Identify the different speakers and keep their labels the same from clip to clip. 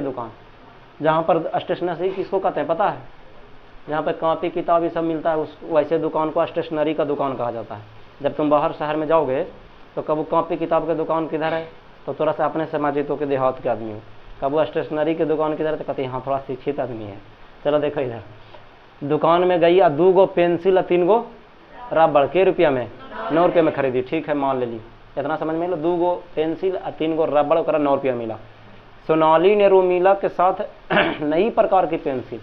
Speaker 1: दुकान, जहाँ पर स्टेशनरी किसको कहते हैं पता है? जहाँ पर कॉपी किताब ये सब मिलता है उस वैसे दुकान को स्टेशनरी का दुकान कहा जाता है। जब तुम बाहर शहर में जाओगे तो कब कॉपी किताब के दुकान किधर है तो थोड़ा सा अपने समाजित के देहात के आदमी हो, कब वो स्टेशनरी की दुकान किधर है तो कहते हैं हाँ थोड़ा शिक्षित आदमी है। चलो देखो इधर दुकान में गई 2 गो पेंसिल 3 गो रबड़ के रुपया में 9 रुपये में खरीदी, ठीक है मान ले ली, इतना समझ में लो। 2 गो पेंसिल 3 गो रबड़ कर 9 रुपया मिला। सोनाली ने रोमिला के साथ नई प्रकार की पेंसिल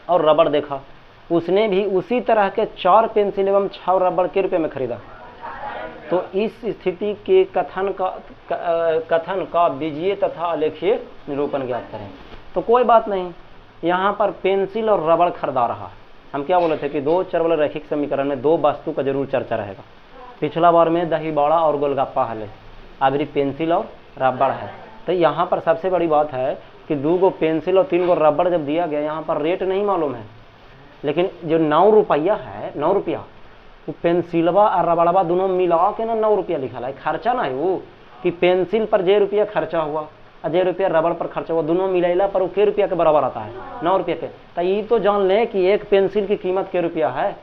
Speaker 1: और रबड़ देखा, उसने भी उसी तरह के 4 पेंसिल एवं 6 रबड़ के रुपये में खरीदा। तो इस स्थिति के कथन का बीजीय तथा आलेखीय निरूपण ज्ञात करें। तो कोई बात नहीं, यहाँ पर पेंसिल और रबड़ खरीदा रहा। हम क्या बोले थे कि 2 चर वाले रैखिक समीकरण में 2 वस्तु का जरूर चर्चा रहेगा। पिछला बार में दही बड़ा और गोलगप्पा हले, अभी पेंसिल और रबड़ है। तो यहाँ पर सबसे बड़ी बात है कि 2 गो पेंसिल और 3 गो रबड़ जब दिया गया, यहाँ पर रेट नहीं मालूम है, लेकिन जो 9 रुपया है, 9 रुपया वो पेंसिलवा और रबड़वा दोनों मिला के ना 9 रुपया लिखा है। खर्चा ना है वो कि पेंसिल पर जे रुपया खर्चा हुआ और जे रुपया रबड़ पर खर्चा हुआ, दोनों मिलाइला पर वो के रुपया के बराबर आता है, 9 रुपये के। तो ये तो जान ले कि एक पेंसिल की कीमत के रुपया है,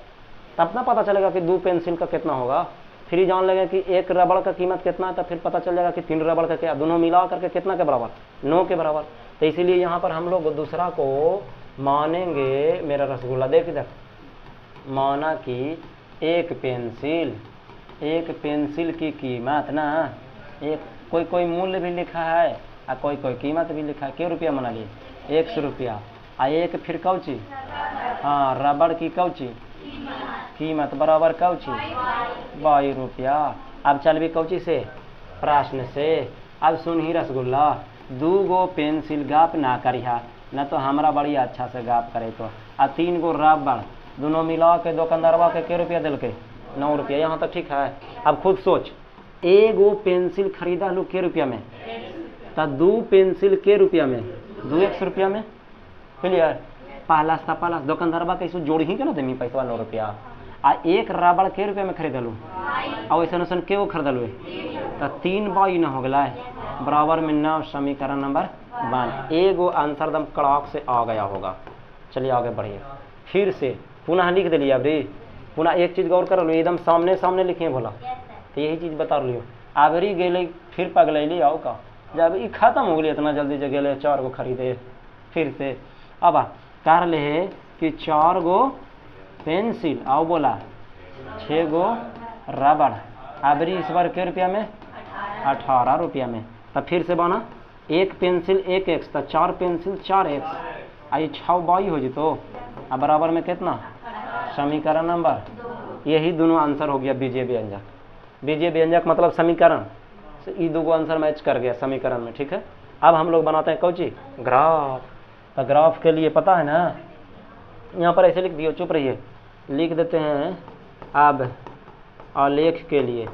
Speaker 1: तब ना पता चलेगा कि 2 पेंसिल का कितना होगा। फिर जान लेगा कि एक रबड़ का कीमत कितना है, तो फिर पता चल जाएगा कि 3 रबड़ का क्या, दोनों मिला करके कितना के बराबर, 9 के बराबर। तो इसीलिए यहाँ पर हम लोग दूसरा को मानेंगे। मेरा रसगुल्ला देख इधर, माना कि एक पेंसिल की कीमत ना एक कोई मूल्य भी लिखा है और कोई कीमत भी लिखा है। क्यों रुपया मना लिए 100 रुपया। आ एक फिर कौची, हाँ रबड़ की कौची कीमत बराबर कौची 22 रुपया। अब चल भी कौची से, प्रश्न से। अब सुन ही रसगुल्ला, 2 गो पेंसिल गाप ना करिहा, न तो हमरा बड़ी अच्छा से गाप करे तो। आ 3 गो रबड़ दोनों मिला के दुकानदारवा के रुपया दिल के 9 रुपया। यहाँ तक ठीक है। अब खुद सोच, 1 गो पेंसिल खरीदा लो के रुपया में, तो 2 पेंसिल के रुपया में, 2 100 रुपया में। क्लियर? पहला दुकानदारवा कैसे जोड़ ही के ना देमी पैसा 9 रुपया। आ एक रबड़ के रुपया में खरीदलू और वैसे वैसन के गो खरीदलू तो 3 बाई न हो गया बराबर में 9। समीकरण नंबर 1 एगो आंसर दम कड़ाक से आ गया होगा। चलिए आगे बढ़िए। फिर से पुनः लिख दिलिए। अब रे पुनः एक चीज़ गौर कर लो, एकदम सामने सामने लिखिए भोला, तो यही चीज़ बता लियो। आबरी गेले फिर पगलैली आओ का, जब ये खत्म हो गई इतना जल्दी जो गेले 4 गो खरीदे। फिर से अब कर ले कि 4 गो पेंसिल आओ बोला 6 गो रबड़, आबरी इस बार के रुपया में 18 रुपया में। तो फिर से बना एक पेंसिल 1 एक्स, तो 4 पेंसिल 4 एक्स, आई 6 बाई हो जी। तो अब बराबर में कितना, समीकरण नंबर, यही दोनों आंसर हो गया बीजीय व्यंजक। बीजीय व्यंजक मतलब समीकरण से ये 2 आंसर मैच कर गया समीकरण में। ठीक है। अब हम लोग बनाते हैं कौची, ग्राफ। तो ग्राफ के लिए पता है ना, यहाँ पर ऐसे लिख दियो, चुप रहिए, लिख देते हैं। अब आलेख के लिए,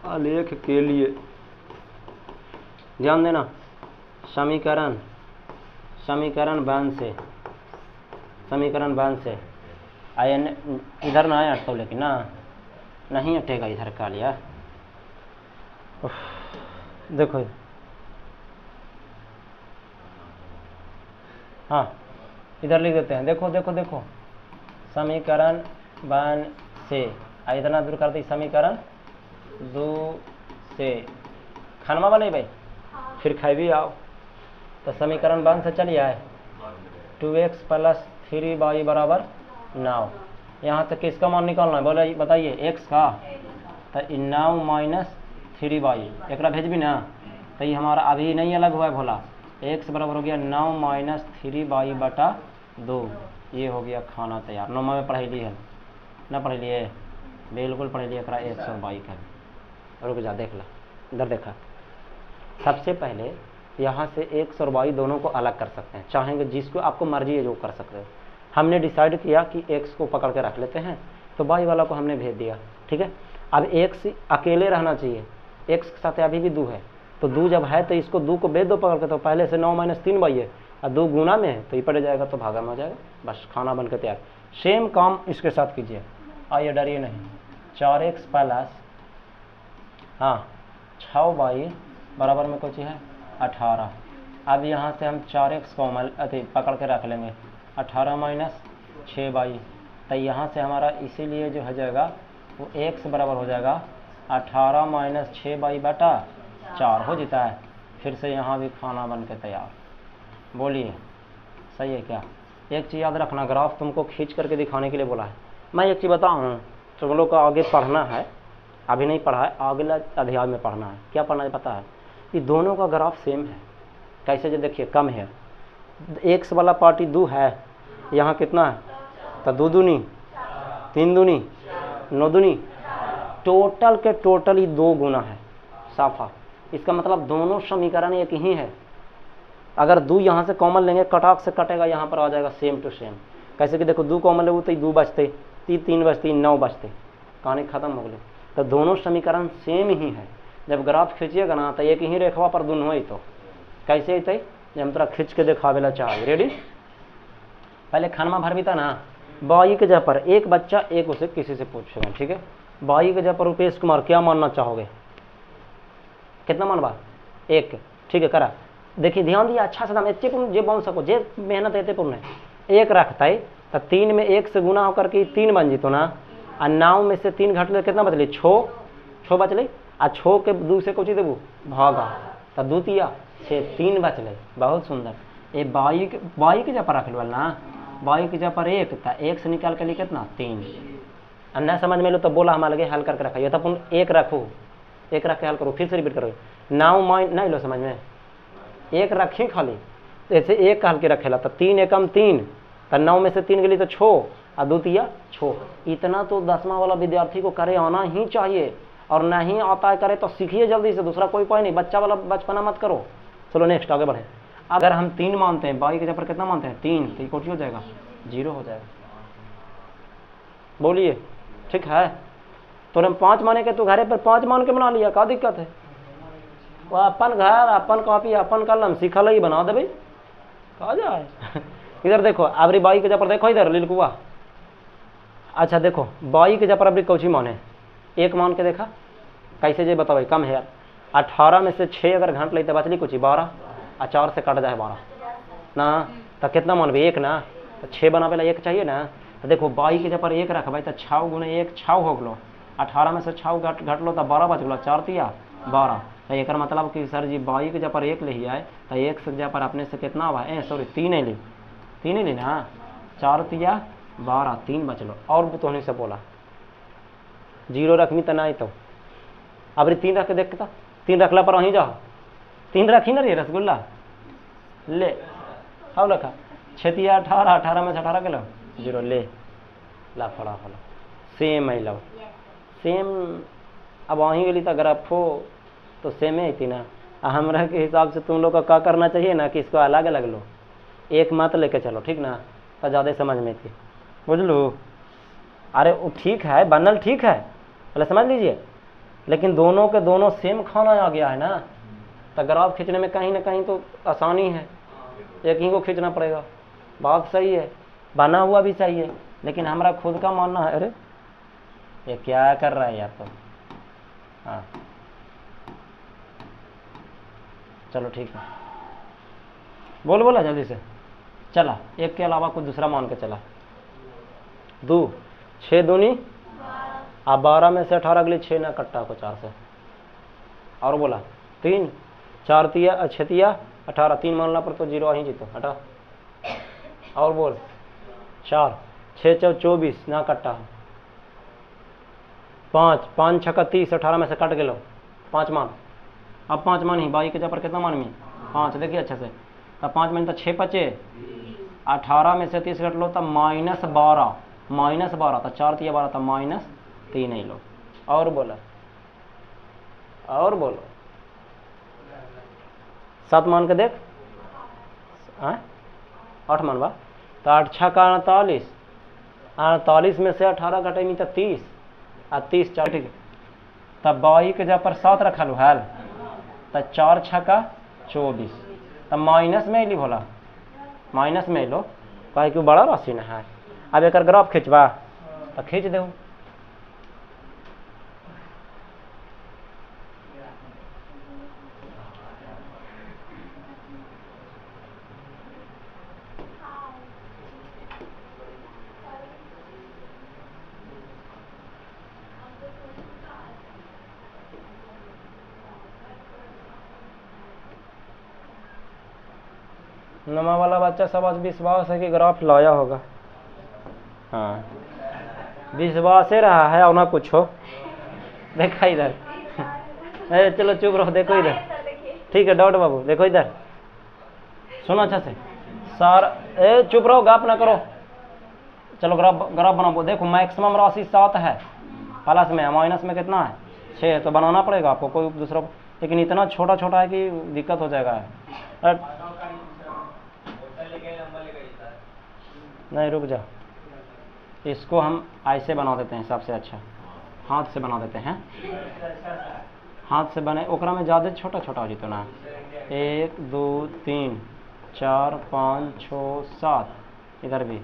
Speaker 1: आलेख के लिए ध्यान देना, समीकरण बन से आयन इधर ना है अटको, लेकिन ना नहीं अटेगा इधर का लिया। देखो हाँ इधर लिख देते हैं। देखो समीकरण बन से इतना दूर कर दी, समीकरण 2 से खानवा वाले भाई फिर खाई आओ। तो समीकरण बन से चलिए आए 2x + 3y बराबर 9। यहाँ तक किसका मान निकालना है बोले बताइए, x का। तो 9 - 3y एक भेज भी ना, तो ये हमारा अभी नहीं अलग हुआ है भोला। x बराबर हो गया 9 - 3y बटा 2। ये हो गया खाना तैयार। 9 में पढ़ाई ली है ना, पढ़ लिए बिल्कुल पढ़ लिए। x और y का रुक जा, देख ला इधर देखा। सबसे पहले यहाँ से x और y दोनों को अलग कर सकते हैं, चाहेंगे जिसको आपको मर्जी है जो कर सकते हो। हमने डिसाइड किया कि x को पकड़ के रख लेते हैं, तो y वाला को हमने भेज दिया। ठीक है। अब x अकेले रहना चाहिए, x के साथ अभी भी 2 है, तो 2 जब है तो इसको 2 को भेज दो पकड़ के। तो पहले से 9 - 3y है और 2 गुना में है तो ये पड़ जाएगा, तो भागा में हो जाएगा। बस खाना बन के तैयार। सेम काम इसके साथ कीजिए, आइए डरिए नहीं। 4x + 6y बराबर में कुछ है 18। अब यहाँ से हम 4x कॉमन पकड़ के रख लेंगे, 18 माइनस 6y। तो यहाँ से हमारा इसीलिए जो हो जाएगा वो x बराबर हो जाएगा 18 माइनस 6y बटा 4 हो जाता है। फिर से यहाँ भी खाना बन के तैयार। बोलिए सही है क्या? एक चीज़ याद रखना, ग्राफ तुमको खींच करके दिखाने के लिए बोला है। मैं एक चीज़ बताऊँ, तुम लोग को आगे पढ़ना है, अभी नहीं पढ़ा है, अगला अध्याय में पढ़ना है। क्या पढ़ना है पता है? कि दोनों का ग्राफ सेम है। कैसे? जो देखिए कम है, एक्स वाला पार्टी 2 है, यहाँ कितना है? तो 2 दूनी 3 दूनी 9 दूनी, टोटल के टोटल ही 2 गुना है साफा। इसका मतलब दोनों समीकरण एक ही है। अगर 2 यहाँ से कॉमन लेंगे, कटाक से कटेगा, यहाँ पर आ जाएगा सेम टू सेम। कैसे कि देखो 2 कॉमन ले तो 2 बचते, 3 बचते, 9 बचते, कहानी खत्म हो गई। तो दोनों समीकरण सेम ही है। जब ग्राफ खींचिएगा ना तो एक ही रेखवा पर दोनों ही। तो कैसे अतै? जब हम तोरा खींच के दिखावेला चाहे। रेडी? पहले खानमा भर भी था ना, बाई के जगह पर एक बच्चा एक उसे किसी से पूछेगा, ठीक है? बाई के जगह पर रुपेश कुमार क्या मानना चाहोगे? कितना मानवा? 1, ठीक है करा। देखिए ध्यान दिया अच्छा से, एते पूर्ण जे बन सको, जे मेहनत एते पूर्ण है। 1 रखते तो 3 में 1 से गुना होकर के 3 बन जीतो ना, आ 9 में से 3 घटले कितना बचले? 6 बचले। आ 6 के 2 से कुछ देबू भागा, तो 2 तिया 6, 3 बचले। बहुत सुंदर। ये बाई के जगह पर रख लो ना, बाई के जगह पर 1, तो 1 से निकाल के लिए कितना? 3। अन्ना समझ में लो तो बोला हम अलगे हल करके रखा। तो अपन 1 रखो, 1 रख के हल करो, फिर से रिपीट करो। 9 माइन नहीं लो समझ में, 1 रखी खाली, ऐसे 1 हल के रखेला तो 3 एकम 3, तो 9 में से 3 गली तो 6, और 2 तिया 6। इतना तो 10वां वाला विद्यार्थी को करे आना ही चाहिए, और नहीं आता है करे तो सीखिए जल्दी से। दूसरा कोई उपाय नहीं, बच्चा वाला बचपना मत करो। चलो नेक्स्ट आगे बढ़े। अगर हम 3 मानते हैं, बाई के जगह पर कितना मानते हैं? 3, तो कोटी हो जाएगा 0 हो जाएगा। बोलिए ठीक है? तो हम 5 माने के, तो घरे पर 5 मान के बना लिया, क्या दिक्कत है? वो अपन घर, अपन कॉपी, अपन कलम सीखल ही बना दे भाई, कहा जाए। इधर देखो अबरी बाई के जगह पर देखो, इधर लिलकुआ। अच्छा देखो बाई के जगह पर अबरी कौची माने? 1 मान के देखा कैसे? जे बताओ कम है यार। 18 में से 6 अगर घंट लेते बचली कुछ 12, और 4 से कट जाए 12 ना, तो कितना मानबे? 1 ना, तो 6 बनावे ला 1 चाहिए ना। तो देखो बाई के जगह पर 1 रख भाई, तो 6 गुने 1 6 हो गलो। 18 में से 6 घटलो तो 12 बच गलो, 4 तिया 12। तो एक मतलब कि सर जी बाई के जगह पर 1 ले आए, तो 1 से जगह पर अपने से कितना हुआ? सॉरी 3 ही ली ना, 4 तिया 12, 3 बच लो। और तो नहीं से बोला 0 रखनी तो नहीं, तो अब 3 रख के देखता, 3 रखला पर वहीं जाओ, 3 रखी ना रे रसगुल्ला ले, हाँ रखा 6 तिया 18, 18 में से 18 के लो 0 ले ला, फड़ा फड़ा सेम है लो सेम। अब वहीं गली तो ग्राफ हो तो सेम ही थी ना। हमरा के हिसाब से तुम लोग का क्या करना चाहिए ना, कि इसको अलग अलग लो, एक मत लेके चलो, ठीक ना? तो ज़्यादा समझ में थी, बुझ लो। अरे वो ठीक है, बनल ठीक है, पहले समझ लीजिए, लेकिन दोनों के दोनों सेम खाना आ गया है ना, तो ग्राफ खींचने में कहीं ना कहीं तो आसानी है, एक ही को खींचना पड़ेगा। बात सही है, बना हुआ भी सही है, लेकिन हमारा खुद का मानना है। अरे ये क्या कर रहा है यार? तो हाँ चलो ठीक है, बोला जल्दी से। चला 1 के अलावा कुछ दूसरा मान के चला। 2 6 दूनी, अब 12 में से 18 अगले 6 ना कट्टा को 4 से। और बोला 3 4 तिया 6 तिया 18, 3 मानना पर तो 0 ही जीतो, हटा। और बोल 4 6 4 24 ना कट्टा। 5 5 6 30, 18 में से कट गए 5 मान। अब 5 मान ही बाई के जगह पर कितना मान में? 5। देखिए अच्छे से, तब 5 मान तो 6 बचे, 18 में से 30 घट लो तो -12, तो 4 तिया 12, तो -3 ही लो। और बोला, और बोलो 7 मान के देख, 8 मान बा, तो 8 6 का 48, 48 में से 18 घटेमी तो 30, और 30 4, ठीक है। तब बाई के जगह पर 7 रखा लो हाल, तो 4 6 का 24, तब माइनस में ली बोला, माइनस में लो, कहे कि बड़ा राशि ना है। अब एक ग्राफ खींचवा तो खींच दो। नमा वाला बच्चा सब आज विश्वास है कि ग्राफ लाया होगा। हाँ, विश्वास ही रहा है और ना कुछ हो। देखा इधर। चलो चुप रहो, देखो इधर। ठीक है डॉट बाबू, देखो इधर, सुनो अच्छा से। सर चुप रहो, गाप ना करो। चलो ग्राफ बनाओ। देखो मैक्सिमम राशि 7 है, प्लस में माइनस में कितना है 6 है, तो बनाना पड़ेगा आपको कोई दूसरा, लेकिन इतना छोटा छोटा है कि दिक्कत हो जाएगा। नहीं रुक जा, इसको हम ऐसे बना देते हैं सबसे अच्छा, हाथ से बना देते हैं। हाथ से बने ओकरा में ज़्यादा छोटा छोटा हो जितना है। 1 2 3 4 5 6 7, इधर भी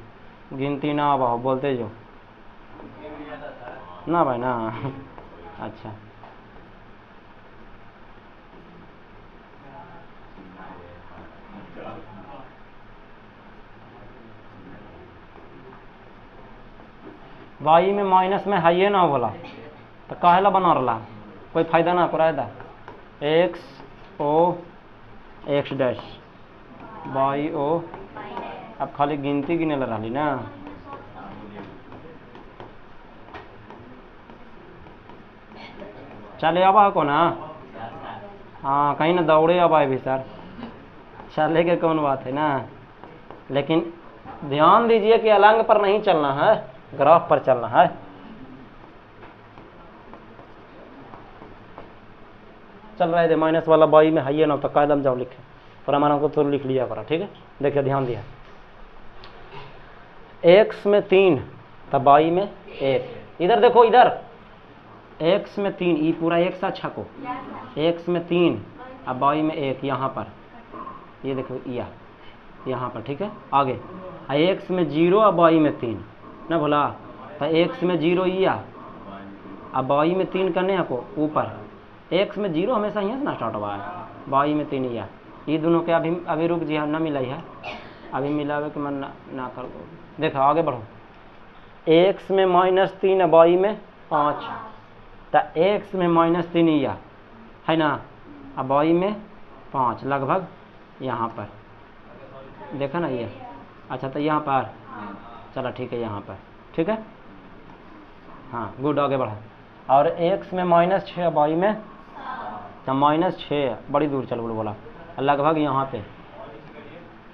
Speaker 1: गिनती ना आवा हो, बोलते जो ना भाई ना। अच्छा वाई में माइनस में है ये ना बोला तो काहेला बना रहा, कोई फायदा ना कराएदा। एक्स ओ एक्स डैश वाई ओ, अब खाली गिनती गिने रही ना। चले अब को ना, हाँ कहीं ना दौड़े अब आए भी सर, चले के कौन बात है ना, लेकिन ध्यान दीजिए कि अलंग पर नहीं चलना है, ग्राफ पर चलना है। चल रहे थे माइनस वाला बाई में है ना, तो कायदम जाओ लिखे, प्रमाणों को तो लिख लिया करा। ठीक है, देखिए ध्यान दिया, एक्स में 3 तब बाई में 1। इधर देखो इधर, एक्स में 3, ये पूरा एक सा छको, एक्स में 3 अब बाई में 1 यहाँ पर, ये देखो यहाँ पर। ठीक है, आगे एक्स में 0 अब बाई में 3 ना भोला, तो एक्स में 0 या अब बाई में 3 करने को ऊपर, एक्स में 0 हमेशा यहाँ से ना स्टार्ट हुआ है, बाई में 3 या, ये दोनों के अभी रुक जी ना मिला है, अभी मिलावे के मन ना कर दो। देखो आगे बढ़ो, एक्स में -3 बाई में 5, तो एक्स में -3 या है ना, अब बाई में 5 लगभग यहाँ पर, देखा ना ये। अच्छा तो यहाँ पर चलो ठीक है, यहाँ पर ठीक है, हाँ गुड, आगे बढ़ा। और एक्स में -6 बाई में, तो -6 बड़ी दूर चल बोला, लगभग यहाँ पे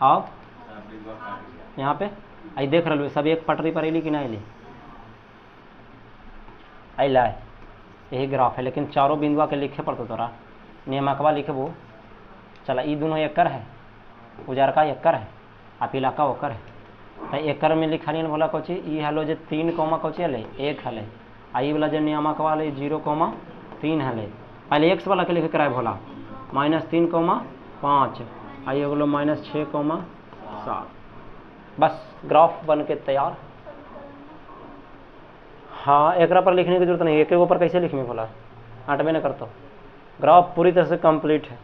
Speaker 1: आओ, यहाँ पे आई देख रहे सब एक पटरी पर अली कि नहीं अली, अला यही ग्राफ है, लेकिन चारों बिंदुआ के लिखे पड़ते तोरा, नियमकवा लिखबो। चला ये दोनों एकर है, उजरका एकर है आ पीला का ओकर है, तो एकर में लिखा नहीं बोला कौची, ये हलो जो 3 कोमा कौची हले 1 हले, आई वाला जो नियमकवा हले 0,3 हले, पहले एक्स वाला के लिखे कराए भोला -3,5, आई अगलो -6,7। बस ग्राफ बन के तैयार। हाँ एकरा पर लिखने की जरूरत नहीं, एक एक ऊपर कैसे लिखने भोला, आटवे न करता, ग्राफ पूरी तरह से कंप्लीट है।